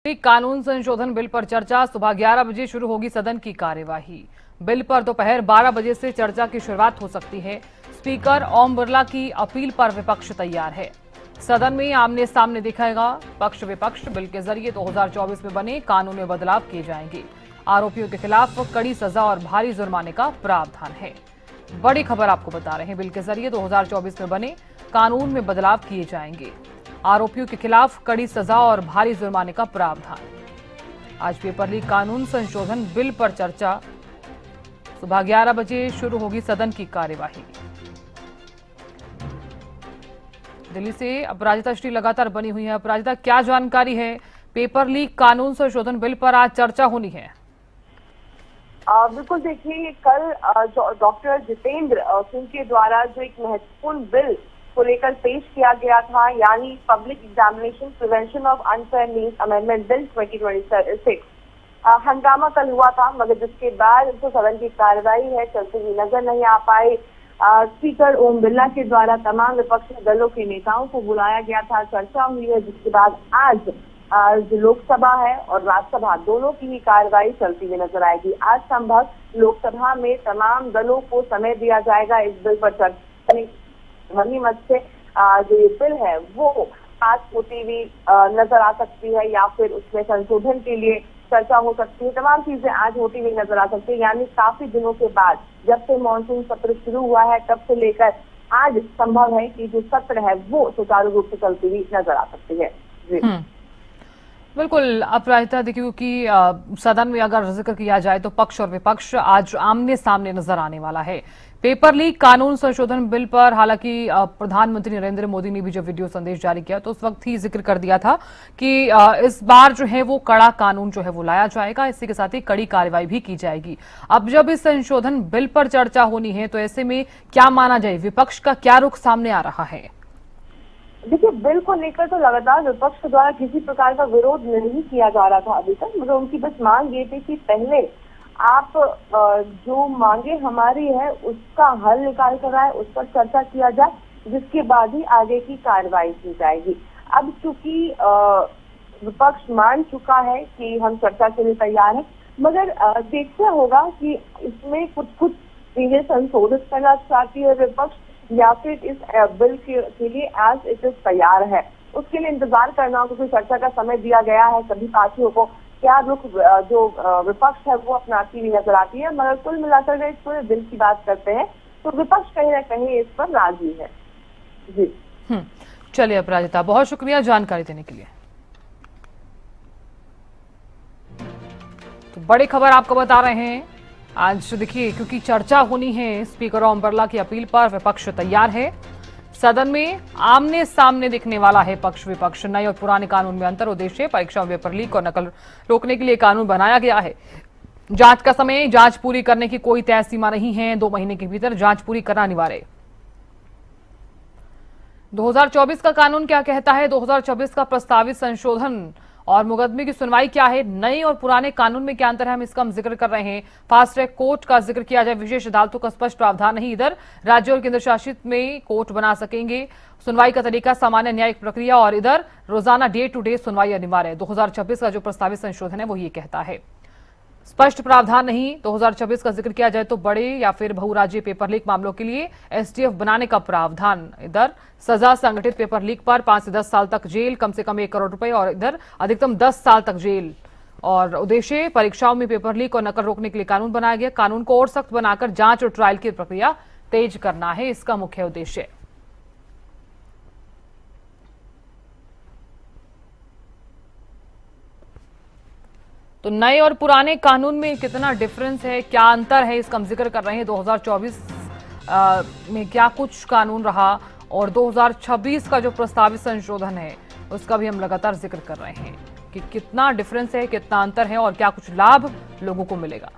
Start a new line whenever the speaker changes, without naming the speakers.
कानून संशोधन बिल पर चर्चा सुबह 11 बजे शुरू होगी सदन की कार्यवाही। बिल पर दोपहर 12 बजे से चर्चा की शुरुआत हो सकती है। स्पीकर ओम बिरला की अपील पर विपक्ष तैयार है। सदन में आमने सामने दिखेगा पक्ष विपक्ष। बिल के जरिए 2024 में बने कानून में बदलाव किए जाएंगे। आरोपियों के खिलाफ कड़ी सजा और भारी जुर्माने का प्रावधान है। बड़ी खबर आपको बता रहे हैं, बिल के जरिए 2024 में बने कानून में बदलाव किए जाएंगे। आरोपियों के खिलाफ कड़ी सजा और भारी जुर्माने का प्रावधान। आज पेपर लीक कानून संशोधन बिल पर चर्चा सुबह 11 बजे शुरू होगी सदन की कार्यवाही। दिल्ली से अपराजिता श्री लगातार बनी हुई है। अपराजिता, क्या जानकारी है? पेपर लीक कानून संशोधन बिल पर आज चर्चा होनी है।
बिल्कुल, देखिए कल डॉक्टर जितेंद्र सिंह के द्वारा जो एक महत्वपूर्ण बिल को लेकर पेश किया गया था, यानी public examination prevention of unfair means amendment bill 2026, हंगामा कल हुआ था, मगर जिसके बाद तो सदन की कार्रवाई है चलती हुई नजर नहीं आ पाई। स्पीकर ओम बिरला के द्वारा तमाम विपक्षी दलों के नेताओं को बुलाया गया था, चर्चा हुई है, जिसके बाद आज जो लोकसभा है और राज्यसभा दोनों की ही कार्रवाई चलती हुई नजर आएगी। आज संभव लोकसभा में तमाम दलों को समय दिया जाएगा इस बिल पर चर्चा करने। वही मत से जो ये बिल है वो पास होती हुई नजर आ सकती है, या फिर उसमें संशोधन के लिए चर्चा हो सकती है। तमाम चीजें आज होती हुई नजर आ सकती है, यानी काफी दिनों के बाद जब से मानसून सत्र शुरू हुआ है तब से लेकर आज संभव है कि जो सत्र है वो सुचारू रूप से चलती हुई नजर आ सकती है। जी
बिल्कुल अपराजिता, देखिए क्योंकि सदन में अगर जिक्र किया जाए तो पक्ष और विपक्ष आज आमने सामने नजर आने वाला है। पेपर लीक कानून संशोधन बिल पर हालांकि प्रधानमंत्री नरेंद्र मोदी ने भी जब वीडियो संदेश जारी किया तो उस वक्त ही जिक्र कर दिया था कि इस बार जो है वो कड़ा कानून जो है वो लाया जाएगा, इसी के साथ ही कड़ी कार्रवाई भी की जाएगी। अब जब इस संशोधन बिल पर चर्चा होनी है तो ऐसे में क्या माना जाए, विपक्ष का क्या रुख सामने आ रहा है?
देखिए, बिल को लेकर तो लगातार विपक्ष द्वारा किसी प्रकार का विरोध नहीं किया जा रहा था अभी तक, मगर उनकी बस मांग ये थी कि पहले आप जो मांगे हमारी है उसका हल निकाल कर आए, उस पर चर्चा किया जाए, जिसके बाद ही आगे की कार्रवाई की जाएगी। अब चूंकि विपक्ष मान चुका है कि हम चर्चा के लिए तैयार हैं, मगर देखना होगा कि इसमें कुछ चीजें संशोधित करना चाहती है विपक्ष, या फिर इस बिल के लिए एज इट इज तैयार है। उसके लिए इंतजार करना होगा, क्योंकि चर्चा का समय दिया गया है सभी पार्टियों को। क्या रुख जो विपक्ष है वो अपनाती हुई नजर आती है, मगर कुल मिलाकर इस पूरे बिल की बात करते हैं तो विपक्ष कहीं ना कहीं इस पर राजी है। जी
चलिए अपराजिता, बहुत शुक्रिया जानकारी देने के लिए। तो बड़ी खबर आपको बता रहे हैं आज। देखिए क्योंकि चर्चा होनी है, स्पीकर ओम बिरला की अपील पर विपक्ष तैयार है। सदन में आमने सामने दिखने वाला है पक्ष विपक्ष। नए और पुराने कानून में अंतर, उद्देश्य परीक्षा में पेपर लीक और नकल रोकने के लिए कानून बनाया गया है। जांच का समय, जांच पूरी करने की कोई तय सीमा नहीं है, 2 महीने के भीतर जांच पूरी करना अनिवार्य। 2024 का कानून क्या कहता है? 2024 का प्रस्तावित संशोधन और मुकदमे की सुनवाई क्या है? नए और पुराने कानून में क्या अंतर है, हम इसका जिक्र कर रहे हैं। फास्ट ट्रैक कोर्ट का जिक्र किया जाए, विशेष अदालतों का स्पष्ट प्रावधान नहीं। इधर राज्य और केंद्र शासित में कोर्ट बना सकेंगे। सुनवाई का तरीका सामान्य न्यायिक प्रक्रिया, और इधर रोजाना डे टू डे सुनवाई अनिवार्य है। 2026 का जो प्रस्तावित संशोधन है वो ये कहता है, स्पष्ट प्रावधान नहीं। 2026 का जिक्र किया जाए तो बड़े या फिर बहुराज्यीय पेपर लीक मामलों के लिए एसटीएफ बनाने का प्रावधान। इधर सजा संगठित पेपर लीक पर 5 से 10 साल तक जेल, कम से कम 1 करोड़ रुपए, और इधर अधिकतम 10 साल तक जेल। और उद्देश्य परीक्षाओं में पेपर लीक और नकल रोकने के लिए कानून बनाया गया। कानून को और सख्त बनाकर जांच और ट्रायल की प्रक्रिया तेज करना है इसका मुख्य उद्देश्य। तो नए और पुराने कानून में कितना डिफरेंस है, क्या अंतर है, इसका हम जिक्र कर रहे हैं। 2024 में क्या कुछ कानून रहा और 2026 का जो प्रस्तावित संशोधन है उसका भी हम लगातार जिक्र कर रहे हैं कि कितना डिफरेंस है, कितना अंतर है और क्या कुछ लाभ लोगों को मिलेगा।